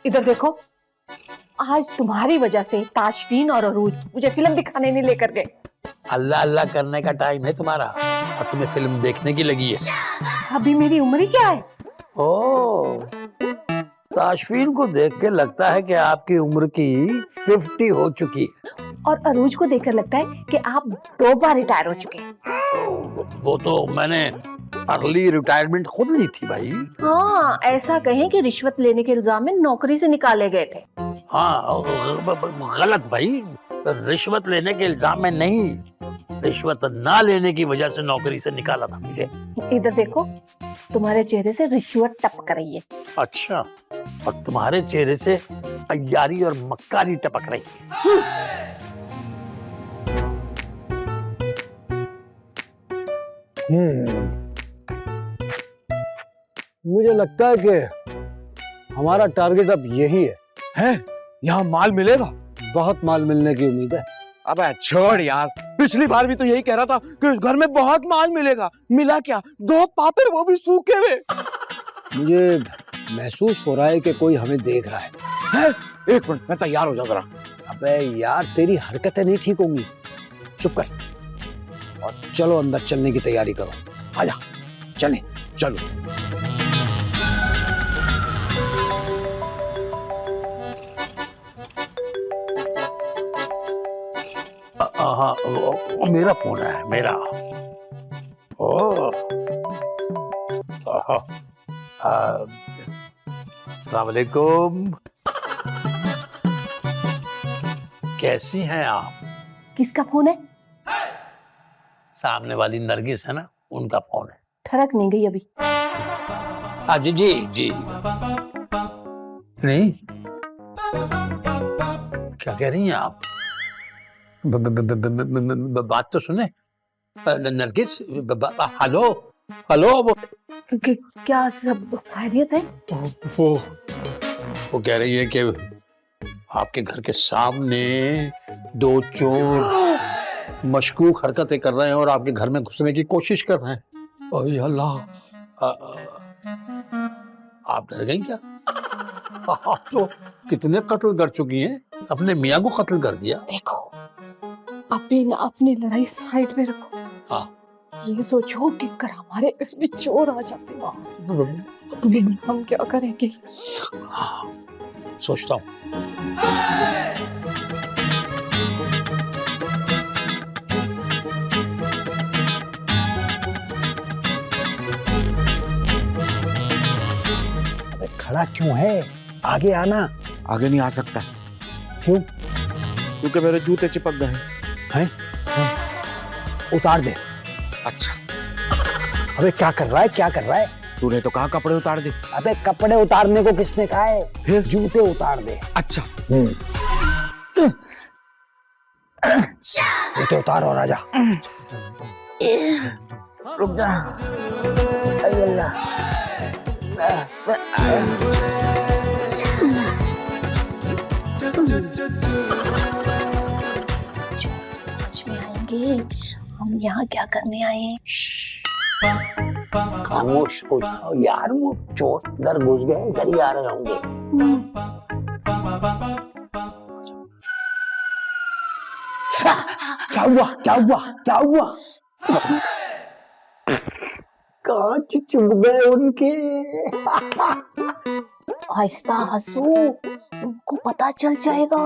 इधर देखो, आज तुम्हारी वजह से ताशफीन और अरूज मुझे फिल्म दिखाने नहीं लेकर गए। अल्लाह अल्लाह करने का टाइम है तुम्हारा और तुम्हें फिल्म देखने की लगी है। अभी मेरी उम्र ही क्या है? ओ, ताशफीन को देख के लगता है कि आपकी उम्र की 50 हो चुकी है। और अरूज को देखकर लगता है कि आप 2 बार रिटायर हो चुके हैं। वो तो मैंने अर्ली रिटायरमेंट खुद ली थी भाई। हाँ, ऐसा कहें कि रिश्वत लेने के इल्जाम में नौकरी से निकाले गए थे। हाँ, गलत भाई, रिश्वत लेने के इल्जाम में नहीं, रिश्वत ना लेने की वजह से नौकरी से निकाला था मुझे। इधर देखो, तुम्हारे चेहरे से रिश्वत टपक रही है। अच्छा, और तुम्हारे चेहरे से अय्यारी और मक्कारी टपक रही है। मुझे लगता है कि हमारा टारगेट अब यही है? यहाँ माल मिलेगा? बहुत माल मिलने की उम्मीद है। अबे छोड़ यार, पिछली बार भी तो यही कह रहा था कि उस घर में बहुत माल मिलेगा। मिला क्या? 2 पापड़, वो भी सूखे हुए। मुझे महसूस हो रहा है कि कोई हमें देख रहा है। एक मिनट, मैं तैयार हो जाऊंगा। अबे यार, तेरी हरकतें नहीं ठीक होंगी। चुप कर और चलो अंदर चलने की तैयारी करो। आजा, चलें। चलो। हाँ, वो मेरा फोन है, मेरा। ओ, अस्सलाम वालेकुम। कैसी हैं आप? किसका फोन है? सामने वाली नरगिस है ना, उनका फोन है। ठरक नहीं गई अभी? हाँ जी जी जी। नहीं, क्या कह रही हैं आप? बात तो सुने। Nargis, hello hello. क्या सब खैरियत है? वो कह रही है कि आपके घर के सामने 2 चोर मशकूक हरकतें कर रहे हैं और आपके घर में घुसने की कोशिश कर रहे हैं। ओए अल्लाह, आप डर गई क्या? आप तो कितने कत्ल कर चुकी हैं, अपने मियाँ को कत्ल कर दिया। देखो, अभी ना अपनी लड़ाई साइड में रखो। हाँ, ये सोचो कि अगर हमारे घर में चोर आ जाते हम क्या करेंगे? हाँ, सोचता हूँ। अबे खड़ा क्यों है? आगे आना। आगे नहीं आ सकता। क्यों? क्योंकि मेरे जूते चिपक गए हैं। उतार दे। अच्छा, अबे क्या कर रहा है, क्या कर रहा है? तूने तो कहा कपड़े उतार दे। अबे कपड़े उतारने को किसने कहा है? फिर? जूते उतार दे। अच्छा, जूते उतार और आजा। रुक जा। अल्लाह। में आएंगे, हम यहाँ क्या करने आए हैं? खामोश हो जाओ यार, वो चोर अंदर घुस गए, इधर ही आ रहे होंगे। क्या हुआ, क्या हुआ, क्या हुआ? कांच चुभ गए उनके। आहिस्ता हंसो, उनको पता चल जाएगा।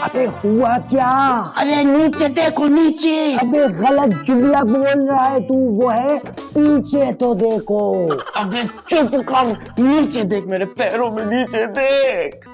अबे हुआ क्या? अरे नीचे देखो, नीचे। अबे गलत जुमला बोल रहा है तू, वो है पीछे तो देखो। अबे चुप कर, नीचे देख, मेरे पैरों में नीचे देख।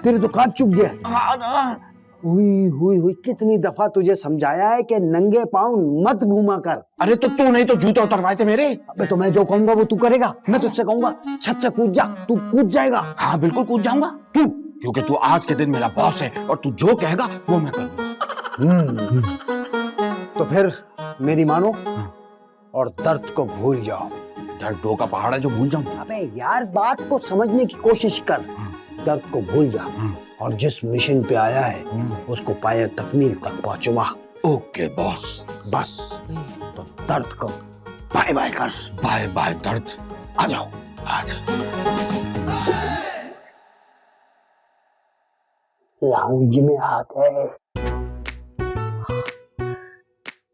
तेरे तो कांच चुभ गया। हाँ ना। हुई हुई हुई, कितनी दफा तुझे समझाया है कि नंगे पाँव मत घूमा कर। अरे तो तू नहीं तो जूते उतरवाए थे मेरे। अबे तो मैं जो कहूंगा वो तू करेगा। मैं तुझसे कहूंगा छत से कूद जा, तू कूद जाएगा। हाँ बिल्कुल कूद जाऊंगा। क्यों? क्योंकि तू आज के दिन मेरा बॉस है और तू जो कहेगा वो मैं करूंगा। तो फिर मेरी मानो और दर्द को भूल जाओ। दर्द 2 का पहाड़ है जो भूल जाऊं। अबे यार, बात को समझने की कोशिश कर। दर्द को भूल जा और जिस मिशन पे आया है उसको पाए तकमील तक पहुंचवा। Okay boss. बस तो दर्द को बाय बाय कर। बाय बाय दर्द। आ जाओ। आ जा। लाउंज में आ गए।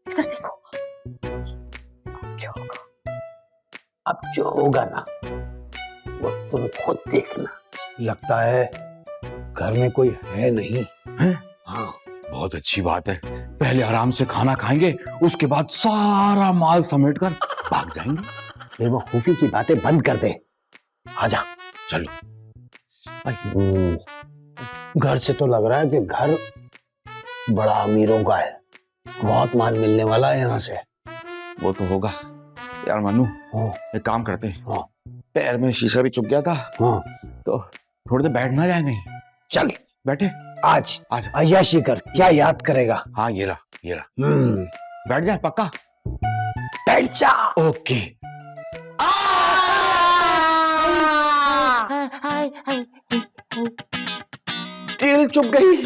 इधर देखो। क्या होगा? अब जो होगा ना वो तुम खुद देखना। लगता है घर में कोई है नहीं। है? हाँ। बहुत अच्छी बात है, पहले आराम से खाना खाएंगे, उसके बाद सारा माल समेटकर भाग जाएंगे। बेवकूफी की बातें बंद कर दे। आजा। चलो। घर से तो लग रहा है कि घर बड़ा अमीरों का है, बहुत माल मिलने वाला है यहाँ से। वो तो होगा यार मनु। हाँ। एक काम करते हैं, हाँ। पैर में शीशा भी चुभ गया था। हाँ। तो थोड़ी देर बैठ ना जाएंगे? चल बैठे। आज आज अय्याशी कर, क्या याद करेगा। हाँ ये रहा। बैठ जाए पक्का? बैठ जा। ओके। कील चुभ गई।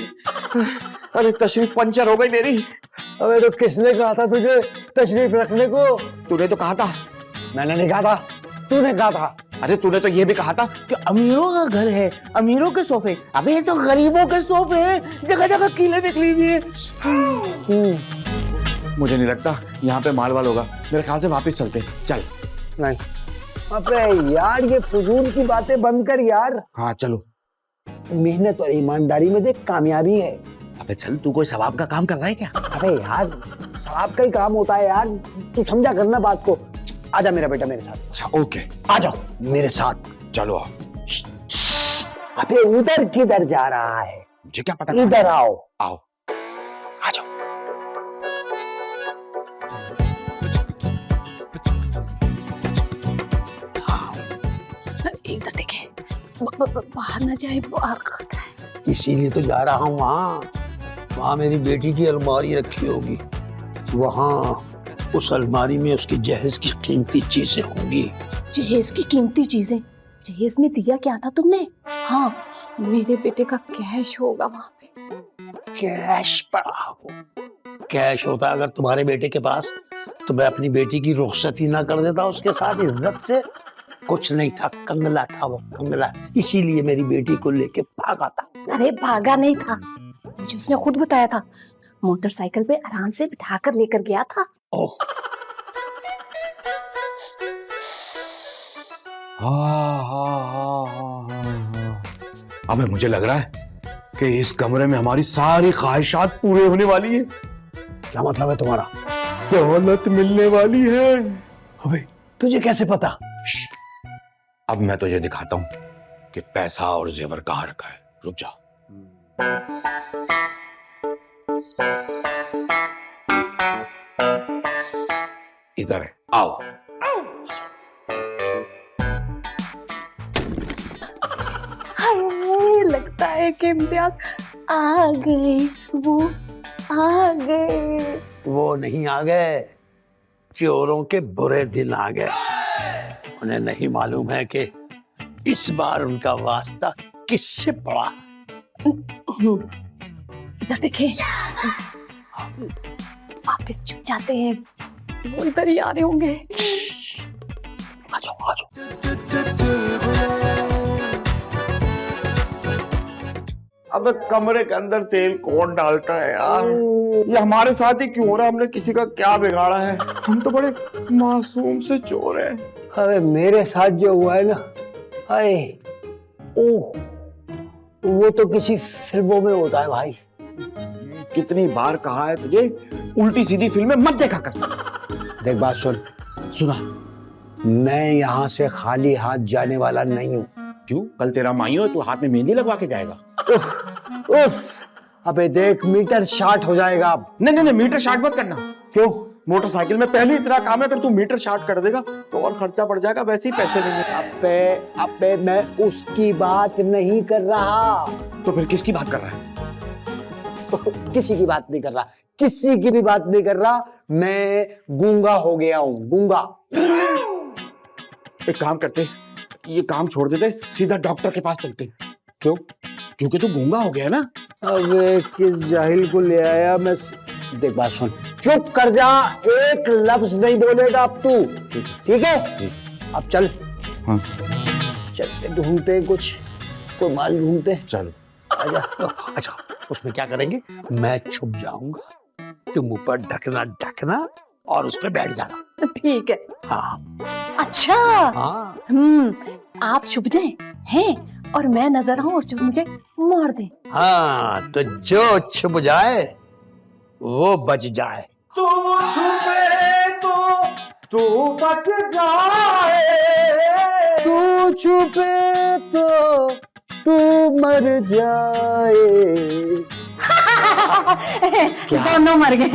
अरे तशरीफ पंचर हो गई मेरी। अबे तो किसने कहा था तुझे तशरीफ रखने को? तूने तो कहा था। मैंने नहीं कहा था, तूने कहा था। अरे तूने तो ये भी कहा था कि अमीरों का घर है, अमीरों के सोफे। अबे ये तो गरीबों के सोफे हैं, जगह जगह कीलें निकली हुई है। मुझे नहीं लगता यहाँ पे माल वाल होगा, मेरे ख्याल से वापस चलते हैं। चल। नहीं अबे यार ये फजूल की बातें बंद कर यार। हाँ चलो। मेहनत और ईमानदारी में देख कामयाबी है। अबे चल, तू कोई सवाब का काम कर रहा है क्या? अबे यार सवाब का ही काम होता है यार, तू समझा करना बात को। आजा मेरा बेटा मेरे साथ। अच्छा ओके। आ जाओ मेरे साथ। चलो आओ। अबे उधर किधर जा रहा है? मुझे क्या पता। इधर आओ। आओ। आ जाओ। इधर देखे, बाहर ना जाए, बाहर खतरा है। इसीलिए तो जा रहा हूँ वहाँ। वहाँ मेरी बेटी की अलमारी रखी होगी, वहाँ उस अलमारी में उसकी जहेज की कीमती चीजें होंगी। जहेज की कीमती चीजें? जहेज में दिया क्या था तुमने? हाँ, मेरे बेटे का कैश होगा वहाँ पे। कैश पड़ा हो? कैश होता अगर तुम्हारे बेटे के पास तो मैं अपनी बेटी की रुखसती ना कर देता उसके साथ इज्जत से। कुछ नहीं था, कंगला था वो, कंगला। इसीलिए मेरी बेटी को लेके भागा था। अरे भागा नहीं था, मुझे उसने खुद बताया था। मोटरसाइकिल पे आराम से बिठाकर लेकर गया था। ओह। अबे मुझे लग रहा है कि इस कमरे में हमारी सारी ख्वाहिशात पूरे होने वाली है। क्या मतलब है तुम्हारा? दौलत मिलने वाली है। अबे तुझे कैसे पता? अब मैं तुझे दिखाता हूँ कि पैसा और जेवर कहाँ रखा है। रुक जा। इधर है, आओ। हाय, लगता है कि इम्तियाज आ गए, वो आ गए। वो नहीं आ गए, चोरों के बुरे दिन आ गए। उन्हें नहीं मालूम है कि इस बार उनका वास्ता किससे पड़ा। इधर देखे, वापस छुप जाते हैं, वो इधर ही आ रहे होंगे। आ जाओ आ जाओ। अब कमरे के अंदर तेल कौन डालता है यार? ये हमारे साथ ही क्यों हो रहा है? हमने किसी का क्या बिगाड़ा है? हम तो बड़े मासूम से चोर हैं। अरे मेरे साथ जो हुआ है ना, हाय, ओह, वो तो किसी फिल्मों में होता है भाई। कितनी बार कहा है तुझे उल्टी सीधी फिल्में मत देखा कर। देख बात सुन। सुना। मैं यहाँ से खाली हाथ जाने वाला नहीं हूँ। क्यों? कल तेरा माइयो है, तू हाथ में मेहंदी लगवा के जाएगा। उफ, उफ, अबे देख मीटर शार्ट हो जाएगा अब। नहीं नहीं नहीं, मीटर शार्ट मत करना। क्यों? मोटरसाइकिल में पहले इतना काम है, अगर तू मीटर शार्ट कर देगा तो और खर्चा बढ़ जाएगा, वैसे ही पैसे नहीं है। अबे मैं उसकी बात नहीं कर रहा। तो फिर किसकी बात कर रहा है? किसी की बात नहीं कर रहा, किसी की भी बात नहीं कर रहा। मैं गूंगा हो गया हूँ, गूंगा। एक काम करते, ये काम छोड़ देते, सीधा डॉक्टर के पास चलते। क्यों? क्योंकि तू गूंगा हो गया ना। अबे किस जाहिल को ले आया मैं। देख बात सुन, चुप कर जा, एक लफ्ज नहीं बोलेगा अब तू। ठीक है? ठीक। अब चल। हाँ। चलते ढूंढते कुछ, कोई माल ढूंढते। चलो। आजा। तो अच्छा, उसमें क्या करेंगे, मैं छुप जाऊंगा, तुम ऊपर ढकना और उस पे बैठ जाना। ठीक है। हाँ अच्छा। हाँ। आप छुप जाए हैं और मैं नजर आऊं और जो मुझे मार दे। हाँ, तो जो छुप जाए वो बच जाए। तू छुपे तो तू बच जाए, तू छुपे तो तू मर जाए। दोनों मर गए।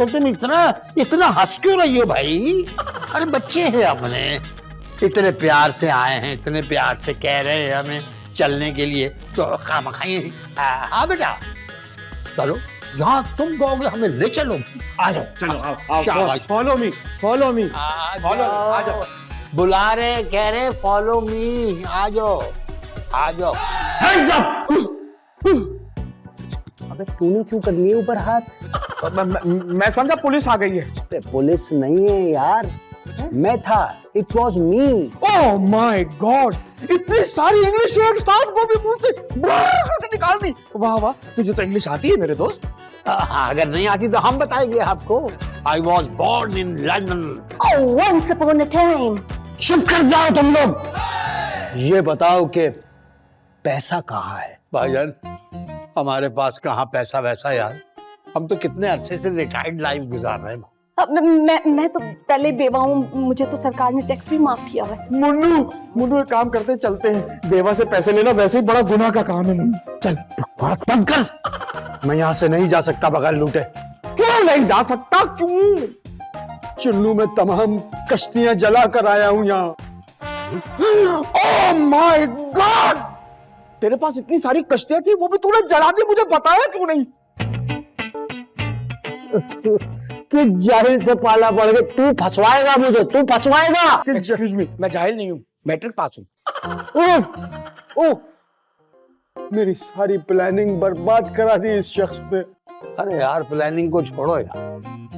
तुम इतना हंस क्यों रही हो भाई? अरे बच्चे हैं अपने, इतने प्यार से आए हैं, इतने प्यार से कह रहे हैं हमें चलने के लिए, तो खामखाई। हाँ बेटा चलो, यहाँ तुम कहोगे हमें ले चलो। आ जाओ, चलो आओ शाबाश। Follow me follow me. आ जाओ, बुला रहे, कह रहे फॉलो मी, आ जाओ आ जाओ। Hands up. अबे तूने क्यों कर लिए ऊपर हाथ? मैं समझा पुलिस आ गई है। पुलिस नहीं है यार, मैं था, it was me. Oh my God, इतनी सारी इंग्लिश एक साथ वो भी मुंह से ब्रर करके निकाल दी। वाह वाह, तुझे तो इंग्लिश आती है मेरे दोस्त। अगर नहीं आती तो हम बताएंगे आपको। I was born in London. Once upon a time। चुप कर जाओ तुम लोग, ये बताओ कि पैसा कहाँ है? भाईजान, हमारे पास कहाँ पैसा वैसा यार, हम तो कितने अरसे से रिटायर्ड लाइफ गुजार रहे हैं। मैं तो पहले बेवा हूँ, मुझे तो सरकार ने टैक्स भी माफ किया हुआ है। मुन्नू एक काम करते हैं, चलते हैं। बेवा से पैसे लेना वैसे ही बड़ा गुनाह का काम है मुन्नू। चल बकवास बंद कर। मैं यहाँ से नहीं जा सकता बगैर लूटे। क्यों नहीं जा सकता? क्यों? चुल्लू में तमाम कश्तियां जला कर आया हूँ यहाँ। ओह माय गॉड, तेरे पास इतनी सारी कश्तियां थी, वो भी तूने जला दी, मुझे बताया क्यों नहीं? कि जाहिल से पाला पड़ गया, तू फंसवाएगा मुझे, तू फंसवाएगा। एक्सक्यूज मी, मैं जाहिल नहीं हूँ, मैट्रिक पास हूँ। ओह, मेरी सारी प्लानिंग बर्बाद करा दी इस शख्स ने। अरे यार, प्लानिंग को छोड़ो यार,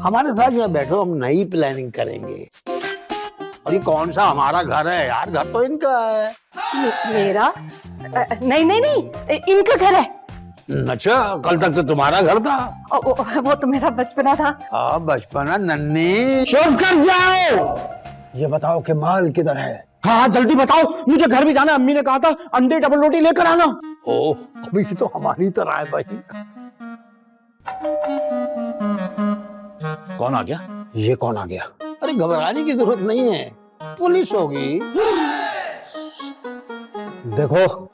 हमारे साथ यहाँ बैठो, हम नई प्लानिंग करेंगे। और ये कौन सा हमारा घर है यार, घर तो इनका है। मेरा? नहीं, इनका घर है। अच्छा, कल तक तो तुम्हारा घर था। वो तो मेरा बचपना था। हाँ बचपना नन्ही। चुप कर जाओ, ये बताओ कि माल किधर है? हाँ जल्दी बताओ, मुझे घर भी जाना है। अम्मी ने कहा था अंडे डबल रोटी लेकर आना। ओह, अभी तो हमारी तरह है भाई। कौन आ गया? ये कौन आ गया? अरे घबराने की जरूरत नहीं है, पुलिस होगी। देखो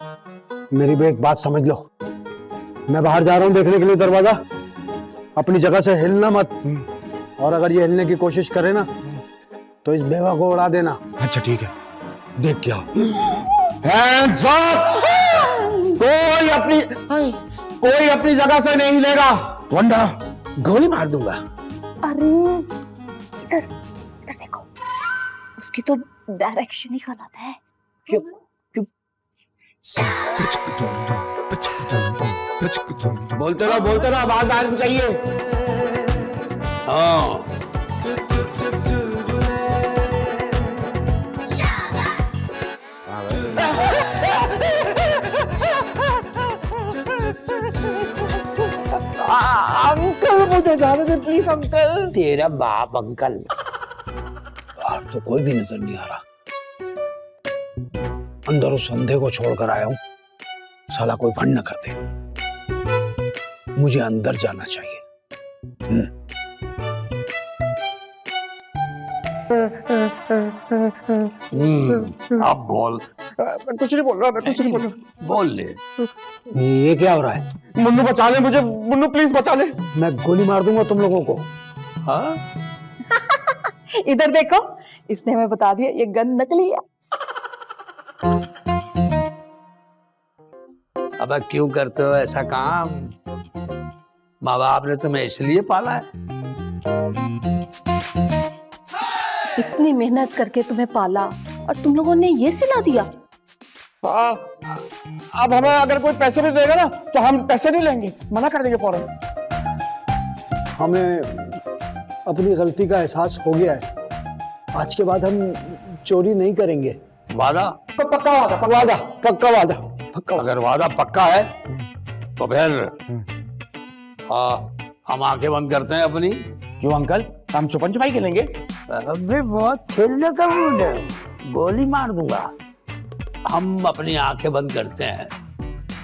मेरी भी एक बात समझ लो, मैं बाहर जा रहा हूँ देखने के लिए दरवाजा, अपनी जगह से हिलना मत, और अगर ये हिलने की कोशिश करे ना तो इस बेवा को उड़ा देना। अच्छा ठीक है, देख क्या। Hands up. कोई अपनी जगह से नहीं हिलेगा, वरना गोली मार दूंगा। अरे इधर देखो, उसकी तो डायरेक्शन ही गलत है। चुप चुप। बोलते रहो, आवाज आनी चाहिए। हाँ अंकल मुझे जाने दे प्लीज अंकल। तेरा बाप अंकल। बाहर तो कोई भी नजर नहीं आ रहा, अंदर उस अंधे को छोड़कर आया हूं, साला कोई भंड न कर दे। मुझे अंदर जाना चाहिए। अब बोल। मैं कुछ नहीं बोल रहा, बोल ले। ये क्या हो रहा है? मुन्नू बचा ले मुझे, मुन्नू प्लीज बचा ले। मैं गोली मार दूंगा तुम लोगों को। हाँ इधर देखो, इसने हमें बता दिया ये गन नकली है। अब क्यों करते हो ऐसा काम? माँ बाप ने तुम्हें इसलिए पाला है। इतनी मेहनत करके तुम्हें पाला और तुम लोगों ने ये सिला दिया। हाँ, अब हमें अगर कोई पैसे भी देगा ना तो हम पैसे नहीं लेंगे, मना कर देंगे फौरन। हमें अपनी गलती का एहसास हो गया है, आज के बाद हम चोरी नहीं करेंगे। वादा? पक्का वादा, पक्का वादा। पक्का। अगर वादा पक्का है तो फिर हम आंखें बंद करते हैं अपनी। क्यों अंकल, हम छुपन छुपाई खेलेंगे? अबे बहुत खेलने का मूड है, गोली मार दूंगा। हम अपनी आंखें बंद करते हैं,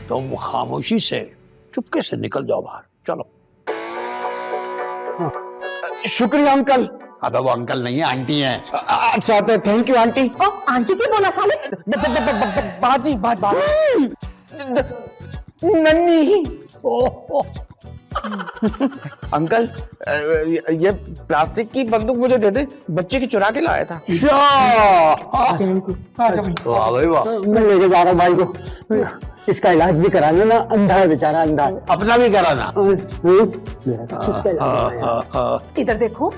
तुम खामोशी से चुपके से निकल जाओ बाहर। चलो। शुक्रिया अंकल। अबे वो अंकल नहीं है, आंटी है। अच्छा तो थैंक यू आंटी। ओ आंटी की बोला साले। बाजी नन्नी। अंकल ये प्लास्टिक की बंदूक मुझे दे दे, बच्चे की चुरा के लाया था। वाह भाई वाह। मैं लेके जा रहा हूँ भाई को, इसका इलाज भी करा लेना, अंधा है बेचारा, अंधा है। अपना भी कराना। इसका इलाज इधर देखो,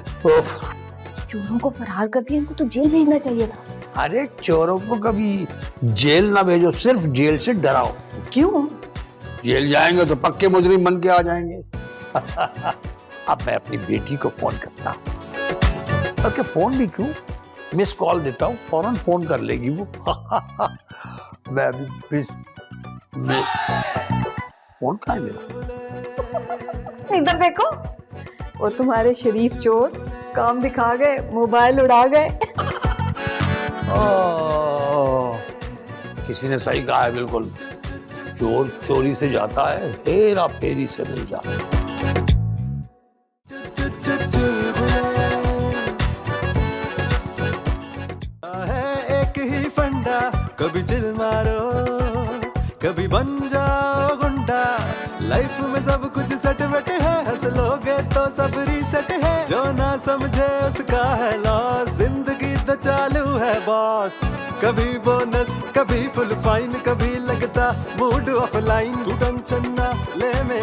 चोरों को फरार कर दिया, इनको तो जेल भेजना चाहिए था। अरे चोरों को कभी जेल ना भेजो, सिर्फ जेल से डराओ। क्यों? जेल जाएंगे तो पक्के मुजरिम बन के आ जाएंगे। अब मैं अपनी बेटी को फोन करता हूँ। ओके, फोन भी क्यों, मिस कॉल देता हूँ, फौरन फोन कर लेगी वो। मैं अभी फोन कहाँ है मेरा? इधर देखो, वो तुम्हारे शरीफ चोर काम दिखा गए, मोबाइल उड़ा गए। किसी ने सही कहा है, बिल्कुल। चोर चोरी से जाता है, हेरा फेरी से नहीं जाता। है एक ही फंडा, कभी चिल मारो, कभी बन जाओ गुंडा। लाइफ में सब कुछ सेट वेट है, हंस लोगे तो सब रीसेट है। जो ना समझे उसका है लॉस, जिंदगी तो चालू है बॉस। कभी बोनस, कभी फुल फाइन, कभी लगता मूड ऑफलाइन। तू टेंशन ना ले मेरे